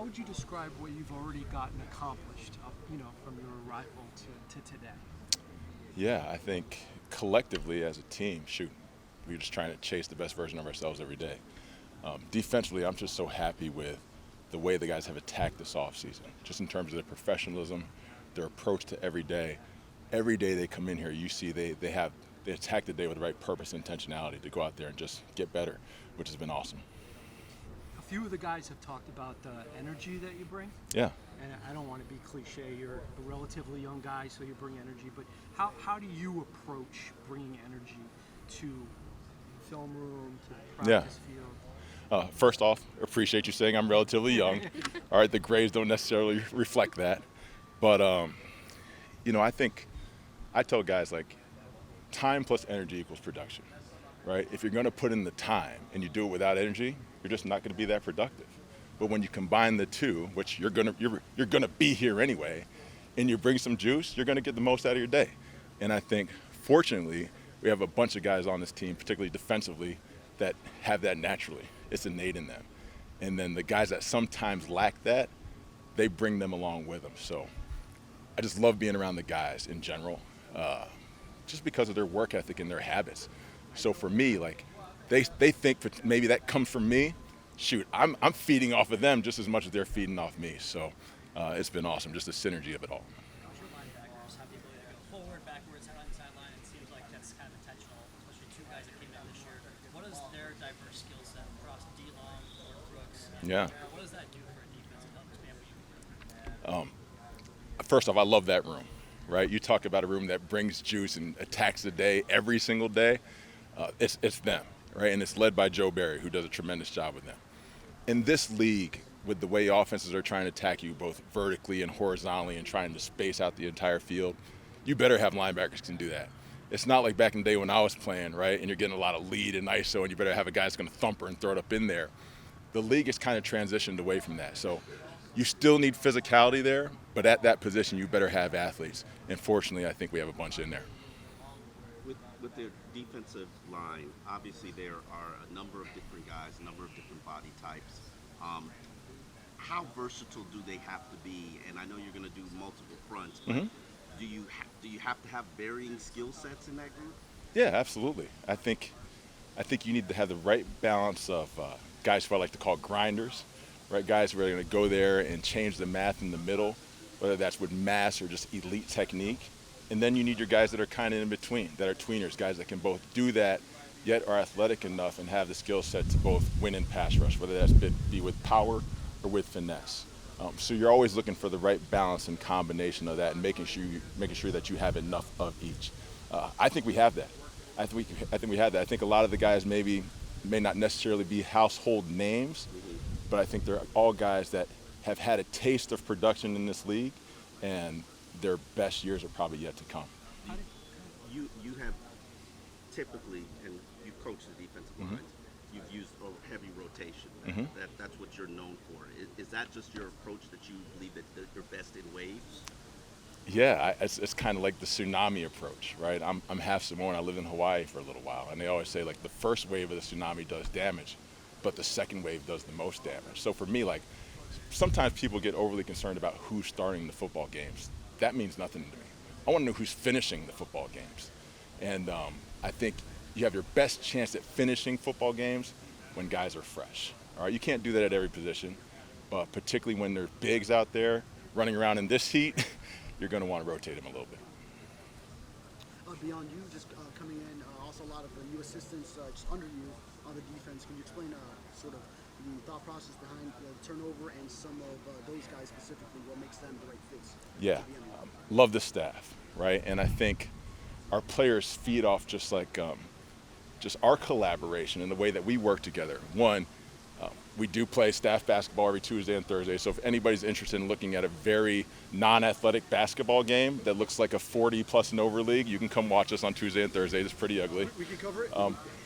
would you describe what you've already gotten accomplished, from your arrival to today? Yeah, I think collectively as a team, shoot, we're just trying to chase the best version of ourselves every day. Defensively, I'm just so happy with the way the guys have attacked this offseason, just in terms of their professionalism, their approach to every day. Every day they come in here, you see they attack the day with the right purpose and intentionality to go out there and just get better, which has been awesome. A few of the guys have talked about the energy that you bring. Yeah. And I don't want to be cliche, you're a relatively young guy, so you bring energy, but how do you approach bringing energy to film room, to practice field? First off, appreciate you saying I'm relatively young. All right, the grades don't necessarily reflect that. But, I think I tell guys, like, time plus energy equals production, right? If you're going to put in the time and you do it without energy, you're just not going to be that productive. But when you combine the two, which you're gonna be here anyway, and you bring some juice, you're gonna get the most out of your day. And I think, fortunately, we have a bunch of guys on this team, particularly defensively, that have that naturally. It's innate in them. And then the guys that sometimes lack that, they bring them along with them. So I just love being around the guys in general, just because of their work ethic and their habits. So for me, like, they think maybe that comes from me. Shoot, I'm feeding off of them just as much as they're feeding off me. So it's been awesome, just the synergy of it all. Your linebackers have the ability to go forward, backwards, sideline to sideline. It seems like that's kind of intentional, especially two guys that came in this year. What is their diverse skill set across D-Long, or Brooks? Yeah. What does that do for a defense to understand what you First off, I love that room, right? You talk about a room that brings juice and attacks the day every single day. It's them, right? And it's led by Joe Barry, who does a tremendous job with them. In this league, with the way offenses are trying to attack you both vertically and horizontally and trying to space out the entire field, you better have linebackers who can do that. It's not like back in the day when I was playing, right, and you're getting a lot of lead and ISO, and you better have a guy that's going to thumper and throw it up in there. The league has kind of transitioned away from that. So you still need physicality there, but at that position, you better have athletes. And fortunately, I think we have a bunch in there. With their defensive line, obviously there are a number of different guys, a number of different body types. How versatile do they have to be? And I know you're going to do multiple fronts, but do you have to have varying skill sets in that group? Yeah, absolutely. I think you need to have the right balance of guys who I like to call grinders, right? Guys who are going to go there and change the math in the middle, whether that's with mass or just elite technique. And then you need your guys that are kind of in between, that are tweeners, guys that can both do that, yet are athletic enough and have the skill set to both win in pass rush, whether that's be with power or with finesse. So you're always looking for the right balance and combination of that, and making sure that you have enough of each. I think we have that. I think we have that. I think a lot of the guys may not necessarily be household names, but I think they're all guys that have had a taste of production in this league, and their best years are probably yet to come. You have typically, and you coach the defensive lines, you've used a heavy rotation. That's what you're known for. Is that just your approach, that you believe that you're best in waves? Yeah, it's kind of like the tsunami approach, right? I'm half Samoan. I lived in Hawaii for a little while, and they always say, like, the first wave of the tsunami does damage, but the second wave does the most damage. So for me, like, sometimes people get overly concerned about who's starting the football games. That means nothing to me. I want to know who's finishing the football games. And I think you have your best chance at finishing football games when guys are fresh. All right, you can't do that at every position, but particularly when there's bigs out there running around in this heat, you're going to want to rotate them a little bit. Beyond you, just coming in, also a lot of the new assistants just under you on the defense. Can you explain sort of the thought process behind the turnover and some of those guys specifically, what makes them the right fits? Yeah, love the staff, right? And I think our players feed off just like just our collaboration and the way that we work together. One, we do play staff basketball every Tuesday and Thursday, so if anybody's interested in looking at a very non-athletic basketball game that looks like a 40+ and over league, you can come watch us on Tuesday and Thursday. It's pretty ugly. We can cover it?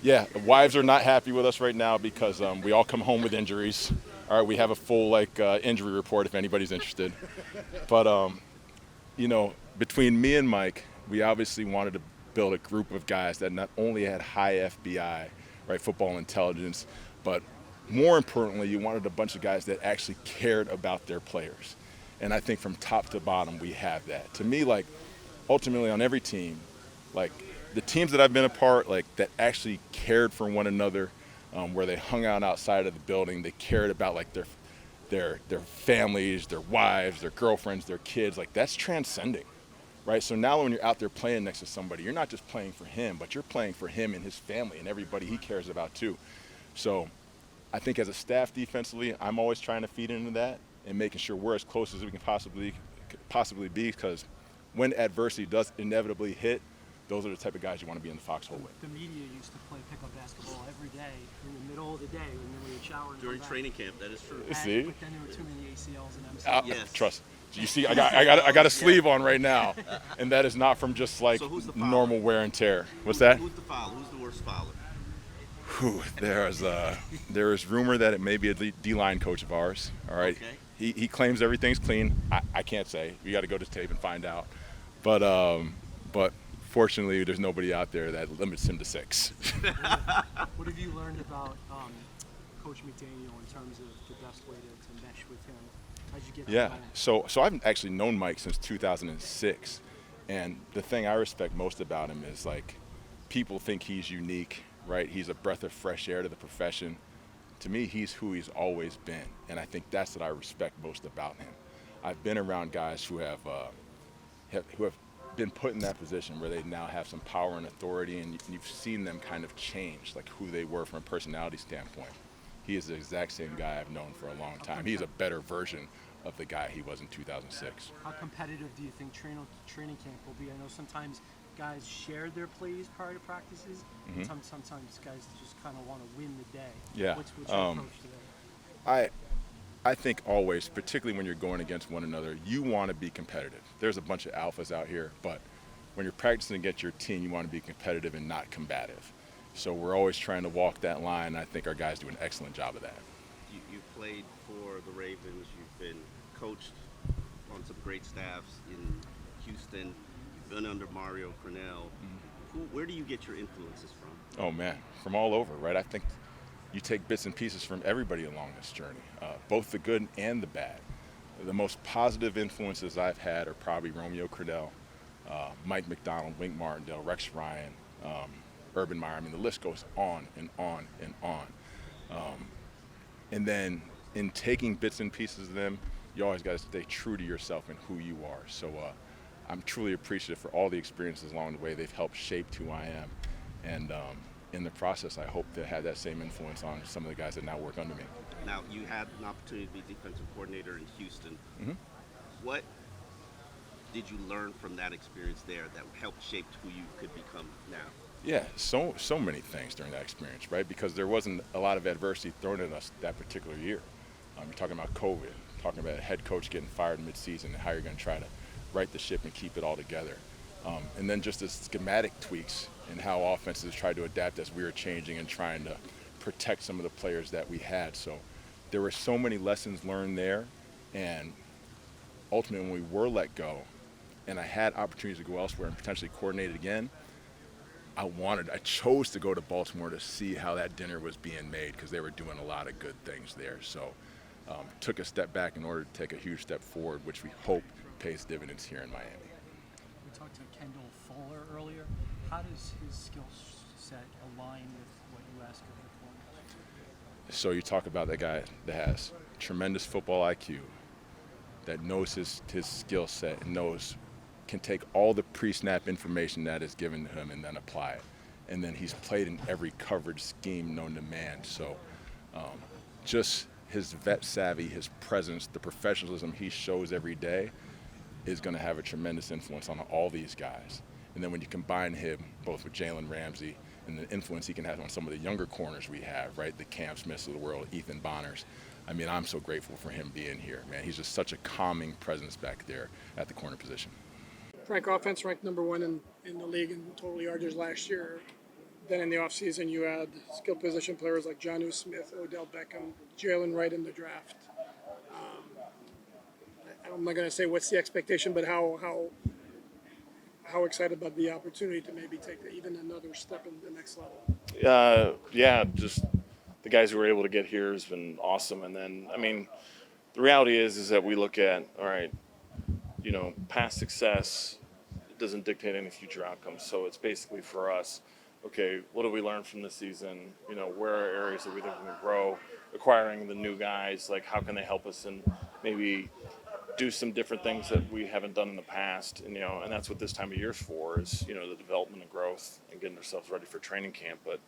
Yeah, the wives are not happy with us right now because we all come home with injuries. All right, we have a full injury report if anybody's interested. But, between me and Mike, we obviously wanted to build a group of guys that not only had high FBI, right, football intelligence, but more importantly, you wanted a bunch of guys that actually cared about their players. And I think from top to bottom, we have that. To me, like, ultimately on every team, like, the teams that I've been a part, like, that actually cared for one another, where they hung out outside of the building, they cared about, like, their families, their wives, their girlfriends, their kids, like, that's transcending, right? So now when you're out there playing next to somebody, you're not just playing for him, but you're playing for him and his family and everybody he cares about too. So I think as a staff defensively, I'm always trying to feed into that and making sure we're as close as we can possibly be, because when adversity does inevitably hit, those are the type of guys you want to be in the foxhole with. The media used to play pickup basketball every day in the middle of the day when you were showering. During training camp, that is true. See? But then there were too many ACLs and MCLs. Yes. Trust. You see, I got a sleeve on right now, and that is not from just like So who's the fouler? normal wear and tear. What's that? Who's the fouler? Who's the worst fouler? Whew, there is rumor that it may be a D-line coach of ours. All right, Okay. he claims everything's clean. I can't say. You got to go to tape and find out. But fortunately, there's nobody out there that limits him to 6. What have you learned about Coach McDaniel in terms of the best way to mesh with him? How'd you get that Yeah. going? So I've actually known Mike since 2006, and the thing I respect most about him is, like, people think he's unique, right? He's a breath of fresh air to the profession. To me, he's who he's always been, and I think that's what I respect most about him. I've been around guys who have been put in that position where they now have some power and authority, and you've seen them kind of change, like who they were from a personality standpoint. He is the exact same guy I've known for a long time. He's a better version of the guy he was in 2006. How competitive do you think training camp will be? I know sometimes guys share their plays prior to practices. And sometimes guys just kind of want to win the day. Yeah. What's your approach to that? I think always, particularly when you're going against one another, you want to be competitive. There's a bunch of alphas out here, but when you're practicing against your team, you want to be competitive and not combative. So we're always trying to walk that line, and I think our guys do an excellent job of that. You played for the Ravens. You've been coached on some great staffs in Houston. You've been under Mario Crennel. Where do you get your influences from? Oh, man, from all over, right? I think you take bits and pieces from everybody along this journey, both the good and the bad. The most positive influences I've had are probably Romeo Crennel, Mike McDonald, Wink Martindale, Rex Ryan, Urban Meyer. I mean, the list goes on and on and on. And then in taking bits and pieces of them, you always got to stay true to yourself and who you are. So I'm truly appreciative for all the experiences along the way. They've helped shape who I am. And in the process, I hope to have that same influence on some of the guys that now work under me. Now, you had an opportunity to be defensive coordinator in Houston. Mm-hmm. What did you learn from that experience there that helped shape who you could become now? Yeah, so many things during that experience, right? Because there wasn't a lot of adversity thrown at us that particular year. You're talking about COVID, talking about a head coach getting fired mid-season, and how you're going to try to right the ship and keep it all together. And then just the schematic tweaks and how offenses tried to adapt as we were changing and trying to protect some of the players that we had. So there were so many lessons learned there, and ultimately when we were let go and I had opportunities to go elsewhere and potentially coordinate it again, I chose to go to Baltimore to see how that dinner was being made, because they were doing a lot of good things there. So took a step back in order to take a huge step forward, which we hope pays dividends here in Miami. We talked to Kendall Fuller earlier. How does his skill set align with what you ask of the corners? So you talk about that guy that has tremendous football IQ, that knows his skill set and can take all the pre-snap information that is given to him and then apply it. And then he's played in every coverage scheme known to man. So just his vet savvy, his presence, the professionalism he shows every day is going to have a tremendous influence on all these guys. And then when you combine him both with Jalen Ramsey and the influence he can have on some of the younger corners we have, right, the Cam Smiths of the world, Ethan Bonners, I mean, I'm so grateful for him being here, man. He's just such a calming presence back there at the corner position. Frank, offense ranked number one in the league in total yardage last year. Then in the offseason, you had skilled position players like Jonnu Smith, Odell Beckham, Jalen Wright in the draft. I'm not going to say what's the expectation, but how excited about the opportunity to maybe take even another step in the next level? Yeah, just the guys who were able to get here has been awesome. And then, I mean, the reality is that we look at, all right, past success doesn't dictate any future outcomes. So it's basically for us, okay, what do we learn from this season? Where are areas that we think we can grow? Acquiring the new guys, like how can they help us and maybe do some different things that we haven't done in the past, and that's what this time of year's for is the development and growth and getting ourselves ready for training camp. But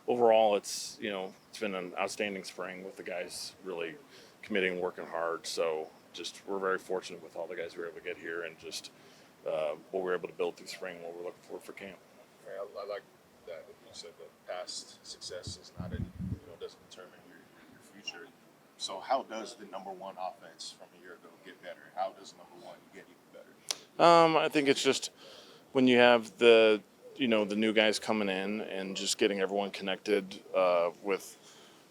overall, it's been an outstanding spring with the guys really committing and working hard. So just we're very fortunate with all the guys we were able to get here and just what we're able to build through spring and what we're looking for camp. I like that you said that past success is not doesn't determine your future. So how does the number one offense from a year ago get better? How does number one get even better? I think it's just when you have the new guys coming in and just getting everyone connected with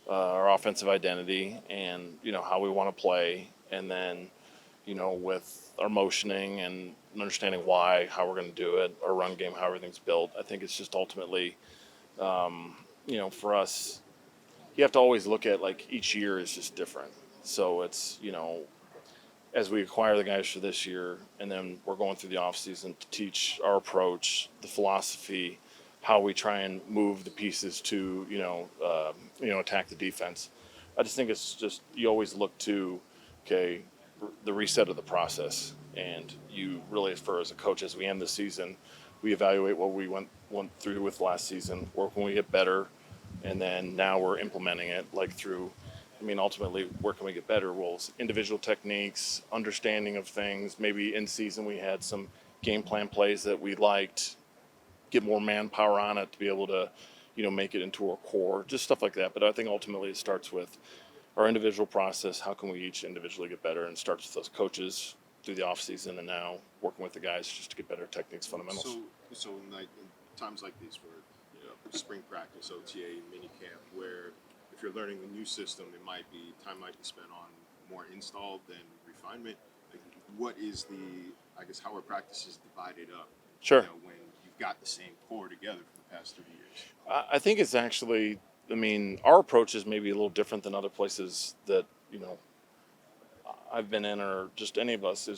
our offensive identity and how we want to play, and then with our motioning and understanding how we're going to do it, our run game, how everything's built. I think it's just ultimately, for us, you have to always look at each year is just different. So it's as we acquire the guys for this year, and then we're going through the off season to teach our approach, the philosophy, how we try and move the pieces to attack the defense. I just think it's just you always look to the reset of the process, and you really, as a coach, as we end the season, we evaluate what we went through with last season, where can we get better, and then now we're implementing it through. Ultimately, where can we get better? Well, individual techniques, understanding of things. Maybe in season we had some game plan plays that we liked, get more manpower on it to be able to, make it into our core, just stuff like that. But I think ultimately it starts with our individual process. How can we each individually get better? And starts with those coaches through the off season, and now working with the guys just to get better techniques, fundamentals. So in times like these, where spring practice, OTA, mini camp, where if you're learning a new system, time might be spent on more install than refinement. What is how are practices divided up? Sure. When you've got the same core together for the past 3 years. I think it's actually, our approach is maybe a little different than other places that, I've been in, or just any of us,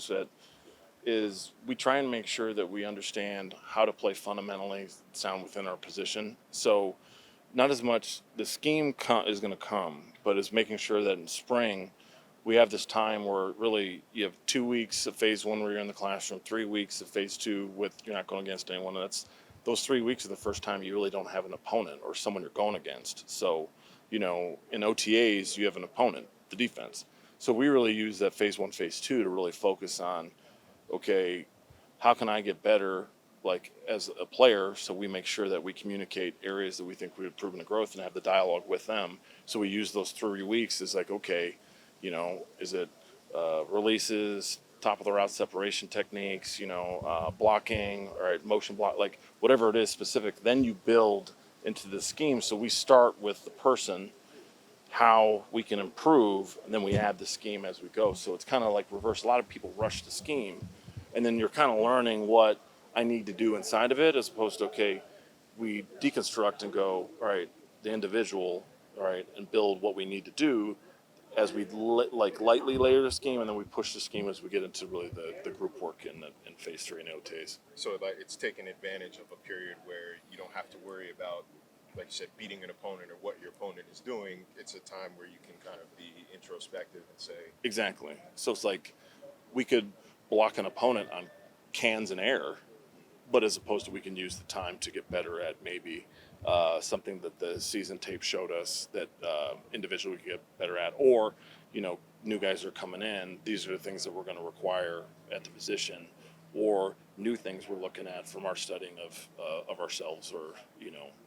is we try and make sure that we understand how to play fundamentally sound within our position. So not as much the scheme is going to come, but it's making sure that in spring we have this time where really you have 2 weeks of phase one where you're in the classroom, 3 weeks of phase two with you're not going against anyone. And those 3 weeks are the first time you really don't have an opponent or someone you're going against. So, in OTAs you have an opponent, the defense. So we really use that phase one, phase two to really focus on, how can I get better as a player, so we make sure that we communicate areas that we think we have proven to growth and have the dialogue with them. So we use those 3 weeks as is it releases, top of the route separation techniques, blocking, or motion block, whatever it is specific. Then you build into the scheme. So we start with the person, how we can improve, and then we add the scheme as we go. So it's kind of reverse. A lot of people rush the scheme, and then you're kind of learning what I need to do inside of it, as opposed to, we deconstruct and go, all right, the individual, all right, and build what we need to do as we lightly layer the scheme, and then we push the scheme as we get into really the group work in phase three and OTAs. So it's taking advantage of a period where you don't have to worry about, like you said, beating an opponent or what your opponent is doing. It's a time where you can kind of be introspective and say. Exactly. So it's we could block an opponent on cans and air, but as opposed to we can use the time to get better at maybe something that the season tape showed us that individually we could get better at, or new guys are coming in. These are the things that we're going to require at the position, or new things we're looking at from our studying of ourselves, or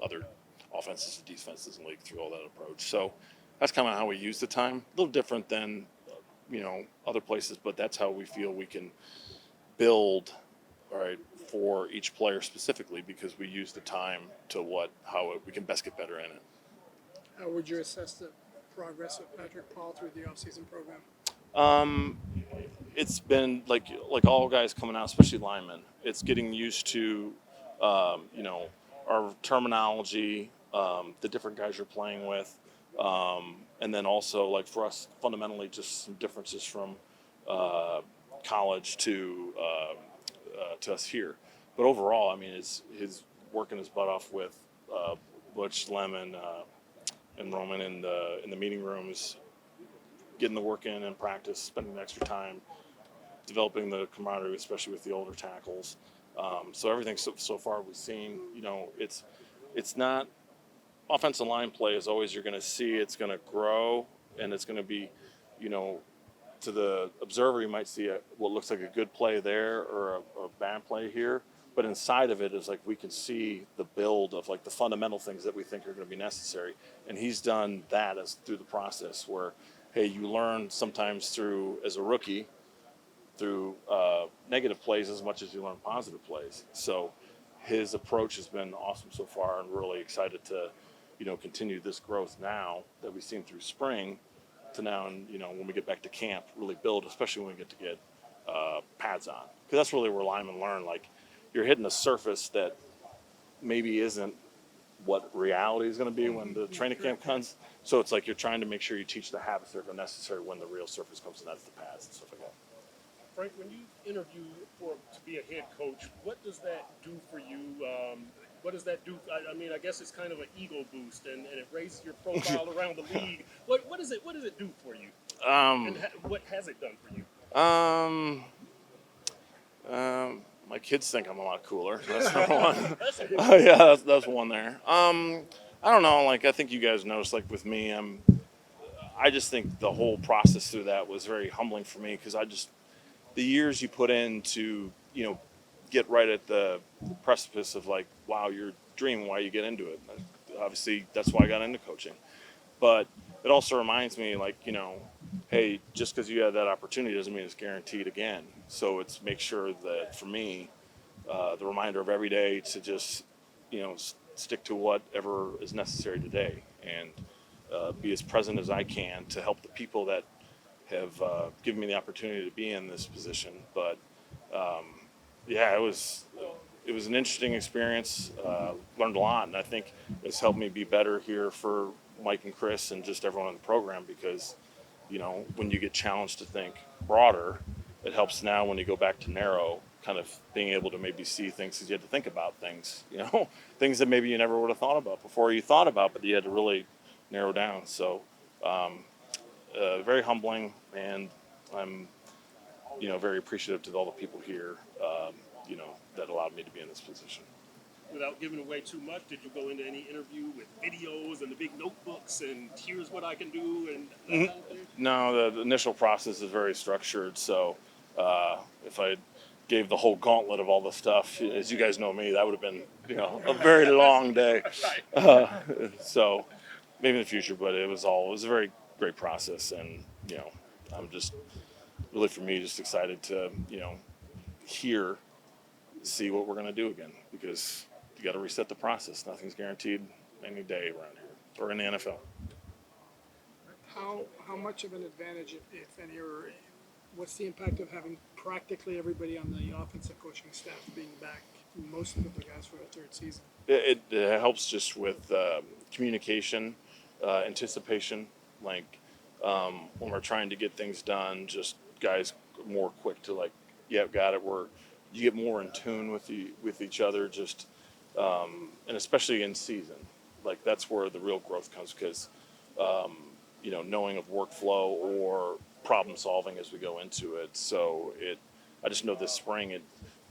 other offenses and defenses in the league through all that approach. So that's kind of how we use the time. A little different than other places, but that's how we feel we can build, all right, for each player specifically, because we use the time to how we can best get better in it. How would you assess the progress of Patrick Paul through the offseason program? It's been like all guys coming out, especially linemen. It's getting used to, our terminology, the different guys you're playing with, And then also, like for us, fundamentally, just some differences from uh, college to us here. But overall, I mean, his working his butt off with Butch, Lemon, and Roman in the meeting rooms, getting the work in practice, spending the extra time, developing the camaraderie, especially with the older tackles. So everything so far we've seen, it's not offensive line play is always you're going to see it's going to grow and it's going to be, you know, to the observer you might see what looks like a good play there or a bad play here, but inside of it is like we can see the build of like the fundamental things that we think are going to be necessary, and he's done that as through the process where, hey, you learn sometimes through as a rookie through negative plays as much as you learn positive plays. So his approach has been awesome so far, and really excited to, continue this growth now that we've seen through spring to now, and when we get back to camp, really build, especially when we get to get pads on, because that's really where linemen learn. Like you're hitting a surface that maybe isn't what reality is going to be when the training camp comes. So it's like you're trying to make sure you teach the habits that are necessary when the real surface comes, and that's the pads and stuff like that. Frank, when you interview to be a head coach, what does that do for you? What does that do? I mean, I guess it's kind of an ego boost, and it raises your profile around the league. What does it do for you? And what has it done for you? My kids think I'm a lot cooler. That's number one. Yeah, that's one there. I don't know. Like I think you guys noticed, like with me, I just think the whole process through that was very humbling for me, because the years you put in to, get right at the precipice of like, wow, your dream, why you get into it. Obviously, that's why I got into coaching. But it also reminds me, like, hey, just because you had that opportunity doesn't mean it's guaranteed again. So it's make sure that for me, the reminder of every day to just, stick to whatever is necessary today, and be as present as I can to help the people that have given me the opportunity to be in this position. But yeah, it was an interesting experience. Learned a lot, and I think it's helped me be better here for Mike and Chris and just everyone in the program, because when you get challenged to think broader, it helps now when you go back to narrow, kind of being able to maybe see things, because you had to think about things, things that maybe you never would have thought about before, you thought about, but you had to really narrow down. So very humbling, and I'm very appreciative to all the people here that allowed me to be in this position. Without giving away too much, did you go into any interview with videos and the big notebooks and here's what I can do and that kind of thing? No, the initial process is very structured. So if I gave the whole gauntlet of all the stuff, as you guys know me, that would have been a very long day. So maybe in the future, but it was a very great process, and I'm just really, for me, just excited to see what we're going to do again, because you got to reset the process. Nothing's guaranteed any day around here or in the NFL. How much of an advantage, if any, or what's the impact of having practically everybody on the offensive coaching staff being back, most of the guys for the third season? It helps just with communication, anticipation, like when we're trying to get things done, just guys more quick to like, yeah, got it. You get more in tune with each other, just and especially in season, like that's where the real growth comes, because knowing of workflow or problem solving as we go into it. So I just know this spring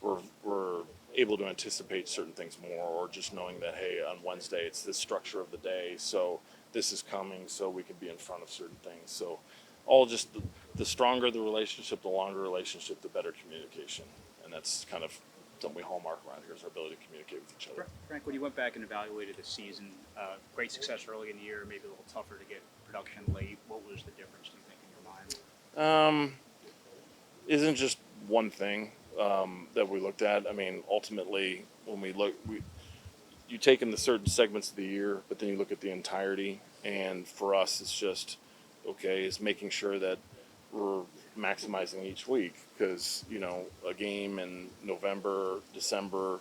we're able to anticipate certain things more, or just knowing that, hey, on Wednesday it's this structure of the day, so this is coming, so we can be in front of certain things. So all just the stronger the relationship, the longer relationship, the better communication. And that's kind of something we hallmark around here, is our ability to communicate with each other. Frank, when you went back and evaluated the season, great success early in the year, maybe a little tougher to get production late. What was the difference, do you think, in your mind? Isn't just one thing that we looked at. I mean, ultimately, when you take in the certain segments of the year, but then you look at the entirety. And for us, it's just, it's making sure that we're maximizing each week, because a game in November, December,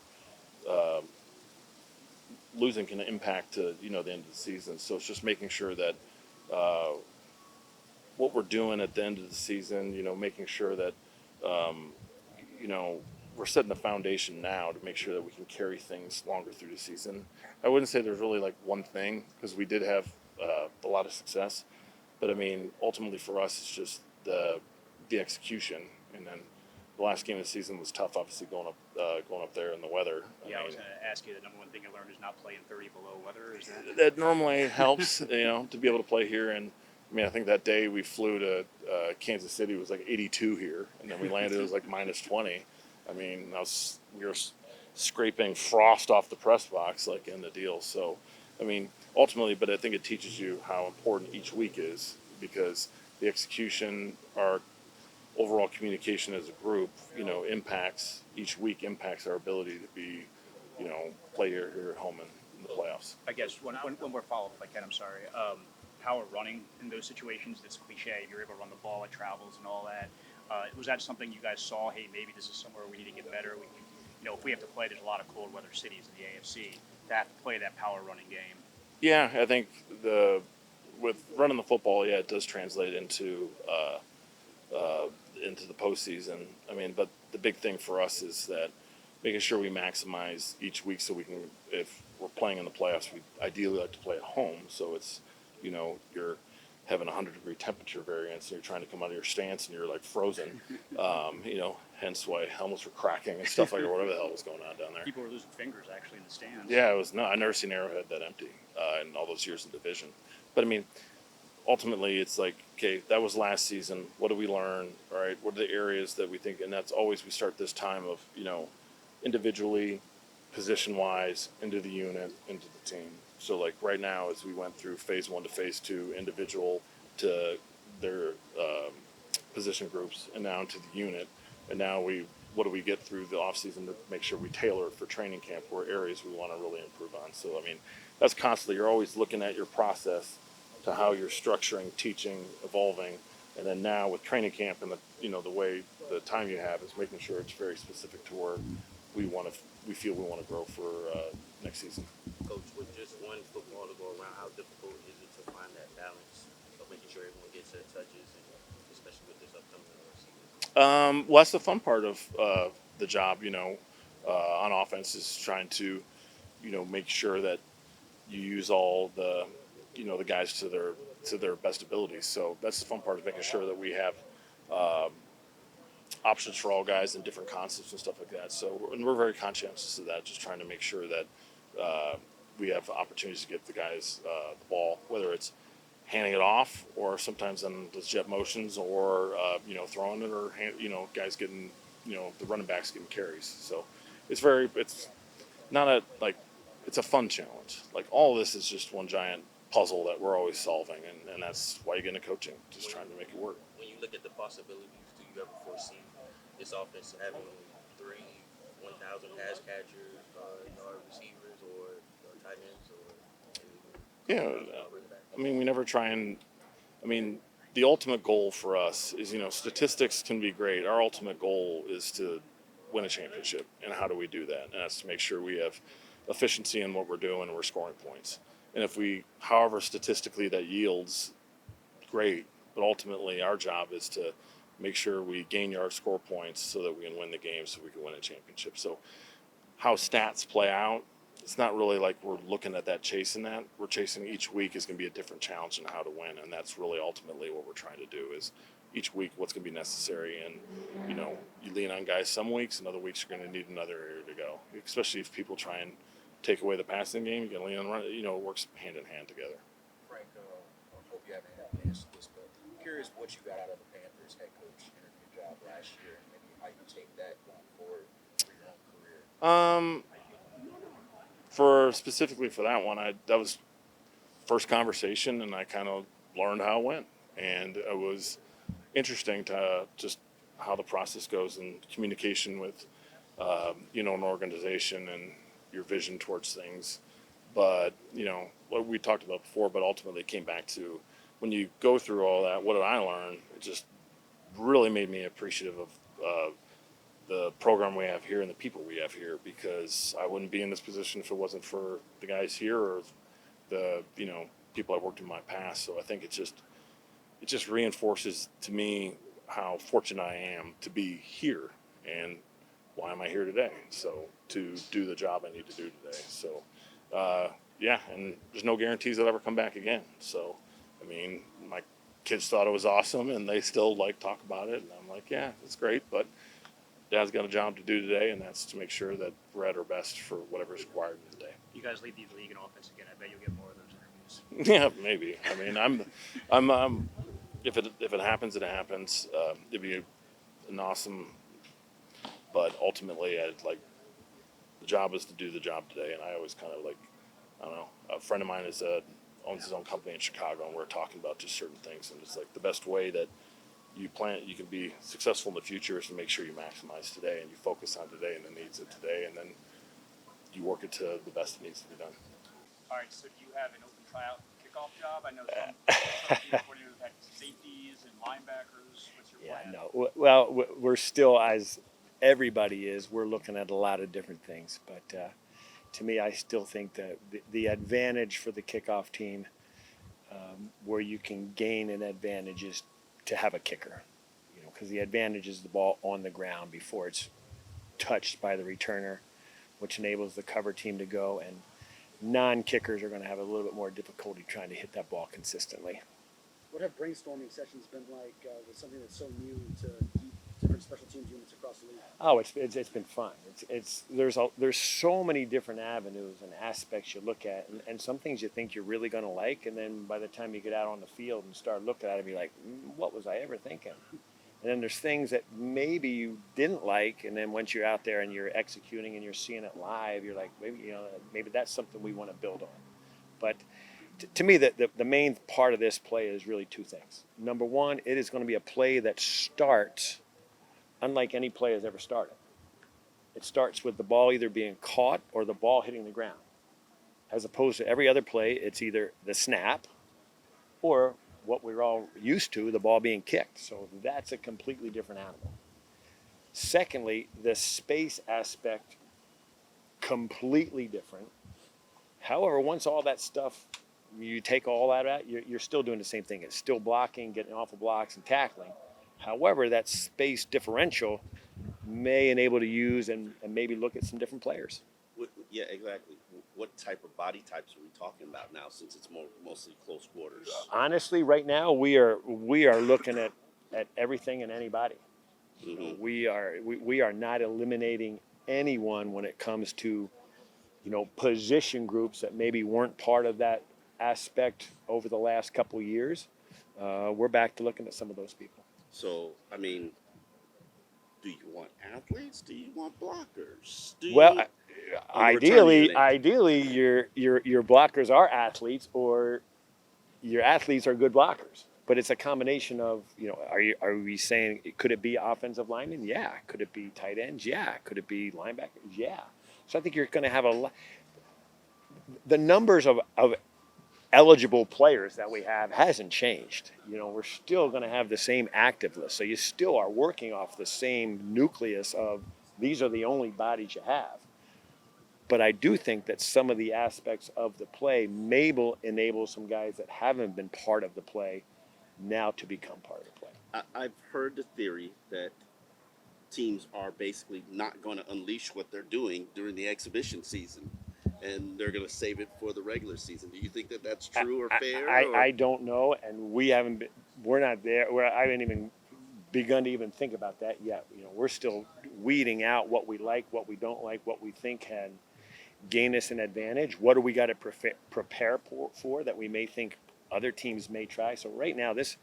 losing can impact to the end of the season. So it's just making sure that uh, what we're doing at the end of the season, making sure that, you know, we're setting the foundation now to make sure that we can carry things longer through the season. I wouldn't say there's really like one thing because we did have a lot of success, but I mean, ultimately for us, it's just the execution, and then the last game of the season was tough, obviously going up there in the weather. I was going to ask you, the number one thing you learned is not playing 30 below weather. Is that? That normally helps, to be able to play here. And I mean, I think that day we flew to Kansas City, it was like 82 here, and then we landed, it was like minus 20. I mean, we were scraping frost off the press box, like in the deal. So, I mean, ultimately, but I think it teaches you how important each week is because the execution, our overall communication as a group, impacts each week, impacts our ability to be, play here at home in the playoffs. I guess one more follow-up, if I can. I'm sorry. Power running in those situations, that's cliche. You're able to run the ball, it travels and all that. Was that something you guys saw? Hey, maybe this is somewhere we need to get better. We can, if we have to play, there's a lot of cold weather cities in the AFC to have to play that power running game. Yeah, I think with running the football, it does translate into the postseason. I mean, but the big thing for us is that making sure we maximize each week so we can, if we're playing in the playoffs, we ideally like to play at home. So it's, you're having 100-degree temperature variance and you're trying to come out of your stance and you're like frozen. Hence why helmets were cracking and stuff like that, whatever the hell was going on down there. People were losing fingers actually in the stands. Yeah, it was no. I never seen Arrowhead that empty in all those years in division. But I mean, ultimately, it's like, okay, that was last season. What did we learn? All right, what are the areas that we think? And that's always we start this time of individually, position-wise, into the unit, into the team. So like right now, as we went through phase 1 to phase 2, individual to their position groups, and now into the unit. And now what do we get through the offseason to make sure we tailor it for training camp where areas we want to really improve on. So, I mean, that's constantly, you're always looking at your process to how you're structuring, teaching, evolving. And then now with training camp and the way the time you have is making sure it's very specific to where we feel we want to grow for next season. Coach, with just one football to go around, how difficult is it to find that balance of making sure everyone gets their touches, and especially with this upcoming season? Well, that's the fun part of the job, on offense is trying to, make sure that you use all the, the guys to their best abilities. So that's the fun part is making sure that we have options for all guys and different concepts and stuff like that. So, and we're very conscientious of that, just trying to make sure that we have opportunities to get the guys the ball, whether it's handing it off or sometimes on those jet motions or, throwing it or, guys getting, the running backs getting carries. So it's it's a fun challenge. Like all this is just one giant puzzle that we're always solving. And that's why you get into coaching, just trying to make it work. When you look at the possibilities, do you ever foresee this offense having 3 1,000 pass catchers, receivers, or tight ends, or I mean, we never try and. I mean, the ultimate goal for us is, statistics can be great. Our ultimate goal is to win a championship, and how do we do that? And that's to make sure we have efficiency in what we're doing and we're scoring points. And if however statistically that yields, great. But ultimately, our job is to make sure we gain yard, score points so that we can win the game, so we can win a championship. So how stats play out, it's not really like we're looking at that, chasing that. We're chasing each week is going to be a different challenge in how to win. And that's really ultimately what we're trying to do is each week what's going to be necessary. And, you lean on guys some weeks, and other weeks you're going to need another area to go, especially if people try and take away the passing game. You can lean on run. It works hand in hand together. Frank, I hope you haven't had to answer this, but I'm curious what you got out of the Panthers head coach interview job last year, and maybe how you take that going forward for your own career. Specifically for that one, that was first conversation, and I kind of learned how it went, and it was interesting to just how the process goes and communication with, an organization and your vision towards things. But, what we talked about before, but ultimately it came back to when you go through all that, what did I learn? It just really made me appreciative of the program we have here and the people we have here, because I wouldn't be in this position if it wasn't for the guys here or the people I've worked with in my past. So I think it just reinforces to me how fortunate I am to be here and why am I here today? So to do the job I need to do today. So yeah, and there's no guarantees I'll ever come back again. So I mean, my kids thought it was awesome and they still like talk about it, and I'm like, yeah, it's great, but Dad's got a job to do today, and that's to make sure that we're at our best for whatever's required today. You guys lead the league in offense again. I bet you'll get more of those interviews. Yeah, maybe. I mean, I'm if it happens, it happens. It'd be an awesome, but ultimately, the job is to do the job today, and I always kind of I don't know. A friend of mine owns his own company in Chicago, and we're talking about just certain things, and it's like the best way that you can be successful in the future is to make sure you maximize today and you focus on today and the needs of today, and then you work it to the best that needs to be done. All right, so do you have an open tryout kickoff job? I know some people have had safeties and linebackers. What's your plan? No. Well, we're still, as everybody is, we're looking at a lot of different things. But to me, I still think that the advantage for the kickoff team, where you can gain an advantage, is to have a kicker. Because the advantage is the ball on the ground before it's touched by the returner, which enables the cover team to go, and non-kickers are going to have a little bit more difficulty trying to hit that ball consistently. What have brainstorming sessions been like with something that's so new to different special teams units across the league? Oh, it's been fun. There's so many different avenues and aspects you look at, and some things you think you're really going to like, and then by the time you get out on the field and start looking at it, you're like, what was I ever thinking? And then there's things that maybe you didn't like, and then once you're out there and you're executing and you're seeing it live, you're like, maybe that's something we want to build on. But to me, the main part of this play is really two things. Number one, it is going to be a play that starts unlike any play has ever started. It starts with the ball either being caught or the ball hitting the ground. As opposed to every other play, it's either the snap or what we're all used to, the ball being kicked. So that's a completely different animal. Secondly, the space aspect, completely different. However, once all that stuff, you take all that out, you're still doing the same thing. It's still blocking, getting off of blocks, and tackling. However, that space differential may enable to use and maybe look at some different players. Yeah, exactly. What type of body types are we talking about now, since it's mostly close quarters? Honestly, right now we are looking at everything and anybody. Mm-hmm. We are not eliminating anyone when it comes to position groups that maybe weren't part of that aspect over the last couple of years. We're back to looking at some of those people. So, I mean, do you want athletes? Do you want blockers? Ideally, your blockers are athletes, or your athletes are good blockers. But it's a combination of, are we saying, could it be offensive linemen? Yeah. Could it be tight ends? Yeah. Could it be linebackers? Yeah. So I think you're going to have the numbers of eligible players that we have hasn't changed. We're still going to have the same active list. So you still are working off the same nucleus of these are the only bodies you have. But I do think that some of the aspects of the play may enable some guys that haven't been part of the play now to become part of the play. I've heard the theory that teams are basically not going to unleash what they're doing during the exhibition season, and they're going to save it for the regular season. Do you think that that's true or fair? I don't know, and we're not there. I haven't even begun to even think about that yet. We're still weeding out what we like, what we don't like, what we think can gain us an advantage. What do we got to prepare for that we may think other teams may try? So right now, this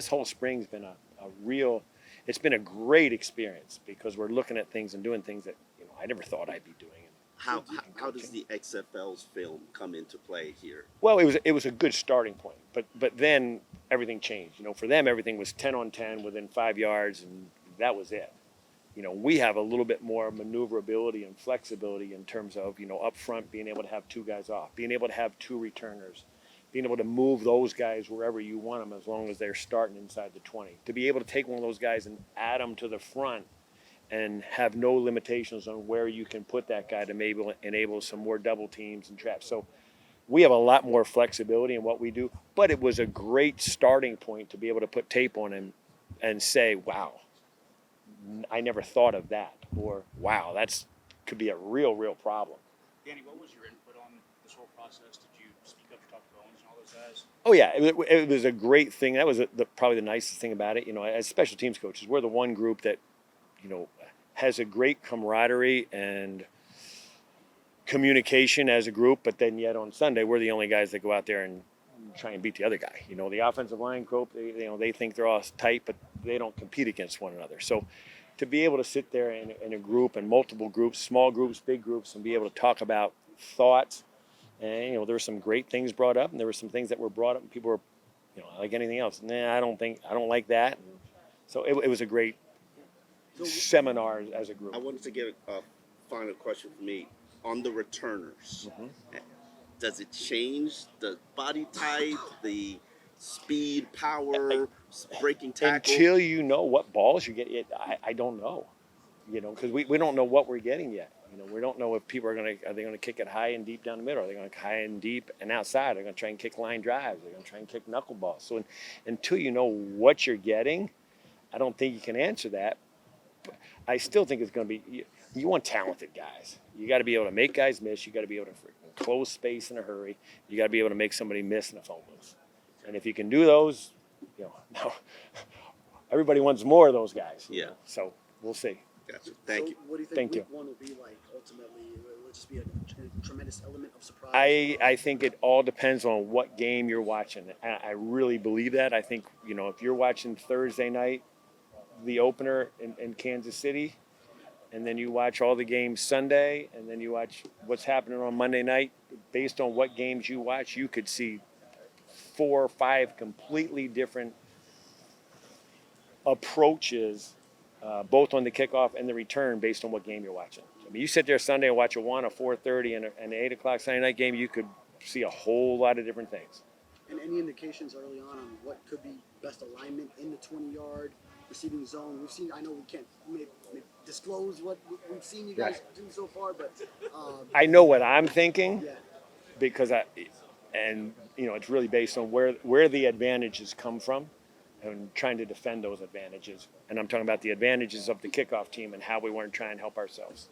whole spring's been it's been a great experience because we're looking at things and doing things that I never thought I'd be doing. How does the XFL's film come into play here? Well, it was a good starting point, but then everything changed. For them, everything was 10 on 10 within 5 yards, and that was it. We have a little bit more maneuverability and flexibility in terms of up front being able to have two guys off, being able to have two returners, being able to move those guys wherever you want them as long as they're starting inside the 20. To be able to take one of those guys and add them to the front and have no limitations on where you can put that guy to maybe enable some more double teams and traps. So we have a lot more flexibility in what we do, but it was a great starting point to be able to put tape on him and say, wow, I never thought of that, or wow, that's could be a real problem. Danny, what was your input on this whole process? Did you speak up to Tuck Bones and all those guys? Oh yeah, it was a great thing. That was probably the nicest thing about it. You know, as special teams coaches, we're the one group that, you know, has a great camaraderie and communication as a group, but then yet on Sunday we're the only guys that go out there and try and beat the other guy. You know, the offensive line group, they think they're all tight, but they don't compete against one another. So to be able to sit there in a group and multiple groups, small groups, big groups, and be able to talk about thoughts, and you know, there were some great things brought up, and there were some things that were brought up, and people were, you know, like anything else. I don't like that. So it was a great seminar as a group. I wanted to get a final question for me on the returners. Does it change the body type, the speed, power, breaking tackle? Until you know what balls you get, I don't know. You know, because we don't know what we're getting yet. You know, we don't know if people are they going to kick it high and deep down the middle? Are they going to high and deep and outside? They're going to try and kick line drives. They're going to try and kick knuckleballs. So until you know what you're getting, I don't think you can answer that. But I still think it's going to be you want talented guys. You got to be able to make guys miss. You got to be able to close space in a hurry. You got to be able to make somebody miss in a phone booth. And if you can do those, you know, now everybody wants more of those guys. Yeah. So we'll see. Gotcha. Thank you. What do you think Thank week you. one will be like ultimately? Will it just be a tremendous element of surprise? I think it all depends on what game you're watching. I really believe that. I think, you know, if you're watching Thursday night, the opener in Kansas City, and then you watch all the games Sunday, and then you watch what's happening on Monday night, based on what games you watch, you could see 4 or 5 completely different approaches, both on the kickoff and the return, based on what game you're watching. I mean, you sit there Sunday and watch a 1, a 4:30, and an 8 o'clock Sunday night game, you could see a whole lot of different things. And any indications early on what could be best alignment in the 20-yard receiving zone? We've seen. I know we can't maybe disclose what we've seen you guys do so far, but I know what I'm thinking, yeah. because you know, it's really based on where the advantages come from, and trying to defend those advantages. And I'm talking about the advantages of the kickoff team and how we want to try and help ourselves.